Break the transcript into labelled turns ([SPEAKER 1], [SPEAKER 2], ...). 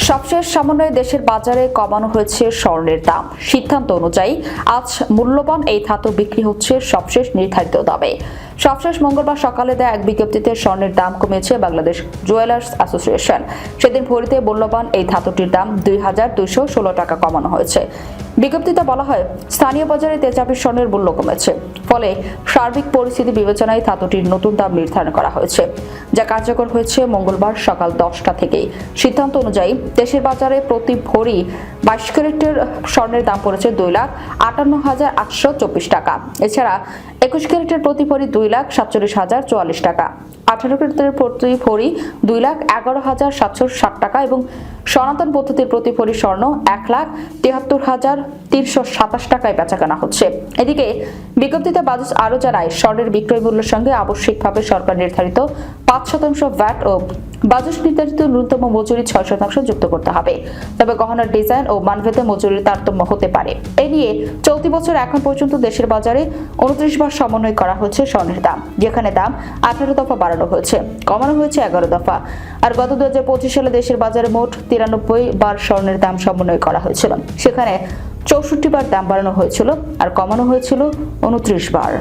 [SPEAKER 1] সবশেষ সমন্বয়ে দেশের বাজারে কমানো হয়েছে স্বর্ণের দাম। সিদ্ধান্ত অনুযায়ী আজ মূল্যবান এই ধাতু বিক্রি হচ্ছে সবশেষ নির্ধারিত দামে। সবশেষ মঙ্গলবার সকালে দেয়া এক বিজ্ঞপ্তিতে স্বর্ণের দাম কমিয়েছে বাংলাদেশ জুয়েলার্স অ্যাসোসিয়েশন। সেদিন ভরিতে মূল্যবান এই ধাতুটির দাম ২,২১৬ টাকা কমানো হয়েছে। বিজ্ঞপ্তিতে বলা হয়, স্থানীয় বাজারে তেজাবি স্বর্ণের মূল্য কমেছে, ফলে সার্বিক পরিস্থিতি বিবেচনায় ধাতুটির নতুন দাম নির্ধারণ করা হয়েছে, যা কার্যকর হয়েছে মঙ্গলবার সকাল 10টা থেকেই। সিদ্ধান্ত অনুযায়ী দেশের বাজারে প্রতি ভরি 22 ক্যারেটের স্বর্ণের দাম পড়েছে 2,58,824 টাকা। এছাড়া 21 ক্যারেটের প্রতি ভরি 2,47,044 টাকা, 18 ক্যারেটের প্রতি ভরি 2,11,760 টাকা এবং সনাতন পদ্ধতির প্রতি ভরি স্বর্ণ 1,73,327 টাকায় বেচাকেনা হচ্ছে। এদিকে বিজ্ঞপ্তিতে বাজাজ আরও জানায়, স্বর্ণের বিক্রয় মূল্যের সঙ্গে আবশ্যিকভাবে সরকার নির্ধারিত 5% ভ্যাট ও বাজাজ নির্ধারিত ন্যূনতম মজুরি 6% যুক্ত করতে হবে। তবে গহনার ডিজাইন ও মানভেদে মজুরির তারতম্য হতে পারে। এ নিয়ে চলতি বছর এখন পর্যন্ত দেশের বাজারে 29 বার সমন্বয় করা হয়েছে স্বর্ণের দাম, যেখানে দাম 18 দফা বাড়ানো হয়েছে, কমানো হয়েছে 11 দফা। আর গত 2025 সালে দেশের বাজারে মোট 93 বার স্বর্ণের দাম সমন্বয় করা হয়েছিল। সেখানে 64 বার দাম বাড়ানো হয়েছিল আর কমানো হয়েছিল 29 বার।